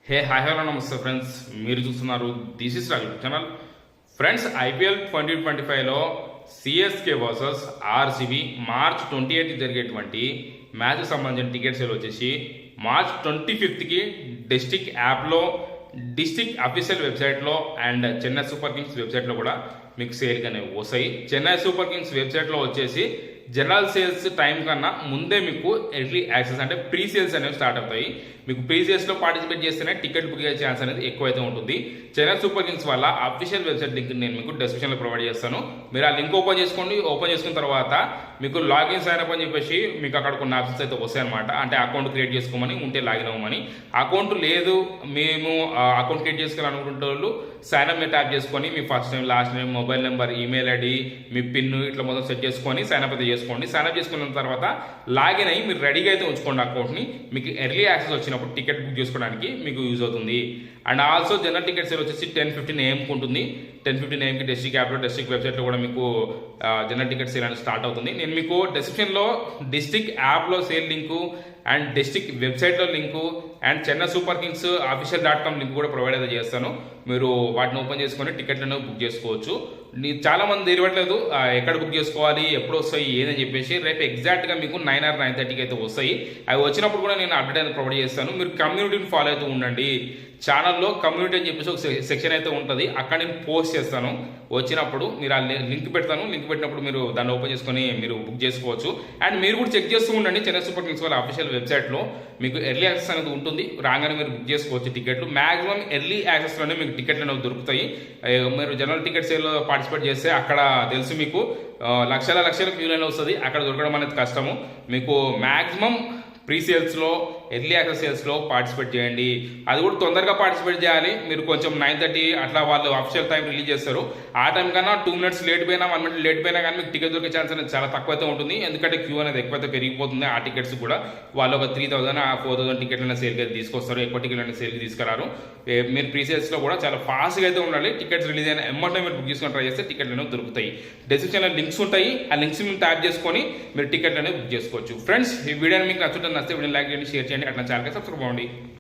హే hi hello నమస్తే friends, మీరు చూస్తున్నారు this is Raju channel. Friends, IPL 2025లో సిఎస్కే వర్సెస్ ఆర్సీబీ మార్చ్ 28 జరిగేటువంటి మ్యాచ్కి సంబంధించిన టికెట్ సేల్ వచ్చేసి మార్చ్ 25కి డిస్టిక్ యాప్లో, డిస్టిక్ అఫీషియల్ వెబ్సైట్లో అండ్ చెన్నై సూపర్ కింగ్స్ వెబ్సైట్లో కూడా మీకు సేల్కి అనేవి వస్తాయి. చెన్నై సూపర్ కింగ్స్ వెబ్సైట్లో వచ్చేసి జనరల్ సేల్స్ టైం కన్నా ముందే మీకు ఎర్లీ యాక్సెస్ అంటే ప్రీ సేల్స్ అనేవి స్టార్ట్ అవుతాయి. మీకు ప్రీ సేల్స్లో పార్టిసిపేట్ చేస్తేనే టికెట్ బుక్ అయ్యే ఛాన్స్ అనేది ఎక్కువైతే ఉంటుంది. చెన్నై సూపర్ కింగ్స్ వల్ల అఫీషియల్ వెబ్సైట్ లింక్ నేను మీకు డిస్క్రిప్షన్లో ప్రొవైడ్ చేస్తాను. మీరు ఆ లింక్ ఓపెన్ చేసుకోండి. ఓపెన్ చేసుకున్న తర్వాత మీకు లాగిన్ సైన్ అప్ అని చెప్పేసి మీకు అక్కడ కొన్ని ఆప్షన్స్ అయితే వస్తాయన్నమాట. అంటే అకౌంట్ క్రియేట్ చేసుకోమని, ఉంటే లాగిన్ అవ్వమని. అకౌంట్ లేదు, మేము అకౌంట్ క్రియేట్ చేసుకోవాలనుకుంటే వాళ్ళు సైన్ అప్ మీద ట్యాప్ చేసుకొని మీ first name, last name, mobile number, email ID, మీ పిన్ ఇట్లా మొత్తం సెట్ చేసుకొని సైన్ అప్ అయితే చేసుకోండి. సైన్ అప్ చేసుకున్న తర్వాత లాగిన్ అయ్యి మీరు రెడీగా అయితే ఉంచుకోండి అకౌంట్ని. మీకు ఎర్లీ యాక్సెస్ వచ్చినప్పుడు టికెట్ బుక్ చేసుకోవడానికి మీకు యూజ్ అవుతుంది. And also general ticket sale వచ్చేసి 10:15 AM ఉంటుంది. 10:15 AM డిస్ట్రిక్ట్ యాప్లో, డిస్ట్రిక్ట్ వెబ్సైట్లో కూడా మీకు జనరల్ టికెట్ సేల్ అనేది స్టార్ట్ అవుతుంది. నేను మీకు డిస్క్రిప్షన్లో డిస్ట్రిక్ట్ యాప్లో సేల్ లింకు అండ్ డిస్ట్రిక్ట్ వెబ్సైట్లో link and Chennai super Kings official.com link కూడా ప్రొవైడ్ అయితే చేస్తాను. మీరు వాటిని ఓపెన్ చేసుకొని టికెట్లను బుక్ చేసుకోవచ్చు. చాలా మంది తెలియట్లేదు ఎక్కడ బుక్ చేసుకోవాలి, ఎప్పుడు వస్తాయి ఏదని చెప్పేసి. రేపు ఎగ్జాక్ట్గా మీకు 9 or 9:30కి అయితే వస్తాయి. అవి వచ్చినప్పుడు కూడా నేను అప్డేట్ అనేది ప్రొవైడ్ చేస్తాను. మీరు కమ్యూనిటీని ఫాలో అవుతూ ఉండండి. ఛానల్లో కమ్యూనిటీ అని చెప్పేసి ఒక సెక్షన్ అయితే ఉంటుంది, అక్కడ నేను పోస్ట్ చేస్తాను. వచ్చినప్పుడు మీరు ఆ లింక్ పెడతాను. లింక్ పెట్టినప్పుడు మీరు దాన్ని ఓపెన్ చేసుకొని మీరు బుక్ చేసుకోవచ్చు. అండ్ మీరు కూడా చెక్ చేస్తూ ఉండండి. చెన్నై సూపర్ కింగ్స్ వాళ్ళ అఫీషియల్ వెబ్సైట్లో మీకు ఎర్లీ యాక్సెస్ అనేది ఉంటుంది. రాగానే మీరు బుక్ చేసుకోవచ్చు టికెట్లు. మాక్సిమం ఎర్లీ యాక్సెస్లోనే మీకు టికెట్లు అనేవి దొరుకుతాయి. మీరు జనరల్ టికెట్ సేల్లో పార్టిసిపేట్ చేస్తే అక్కడ తెలుసు మీకు లక్షల క్యూ లైన్ వస్తుంది. అక్కడ దొరకడం అనేది కష్టము. మీకు మాక్సిమం ప్రీ సేల్స్లో, ఎర్లీ యాక్సెస్ సేల్స్లో పార్టిసిపేట్ చేయండి. అది కూడా తొందరగా పార్టిసిపేట్ చేయాలి. మీరు కొంచెం 9:30 అట్లా వాళ్ళు అఫీషియల్ టైం రిలీజ్ చేస్తారు. ఆ టైం కన్నా 2 minutes లేట్ పోయినా, 1 minute లేట్ పోయినా కానీ మీకు టికెట్ దొరికే ఛాన్స్ అనేది చాలా తక్కువైతే ఉంటుంది. ఎందుకంటే క్యూ అనేది ఎక్కువైతే పెరిగిపోతుంది. ఆ టికెట్స్ కూడా వాళ్ళు ఒక 3,000 4,000 టికెట్లైనా సేల్కి అయితే తీసుకొస్తారు. ఎక్కువ టికెట్లైనా సేల్కి తీసుకురారు. మీరు ప్రీ సేల్స్లో కూడా చాలా ఫాస్ట్గా అయితే ఉండాలి. టికెట్స్ రిలీజ్ అయిన ఎమ్మటే మీరు బుక్ చేసుకొని ట్రై చేస్తే టికెట్లు దొరుకుతాయి. డిస్క్రిప్షన్లో లింక్స్ ఉంటాయి. ఆ లింక్స్ మీరు ట్యాప్ చేసుకొని మీరు టికెట్ అనేది బుక్ చేసుకోవచ్చు. ఫ్రెండ్స్, ఈ వీడియోని మీకు నచ్చితే వీడియో లైక్ చేయండి, షేర్ చేయండి, అట్లా ఛానల్కి సబ్స్క్రైబ్ అవ్వండి.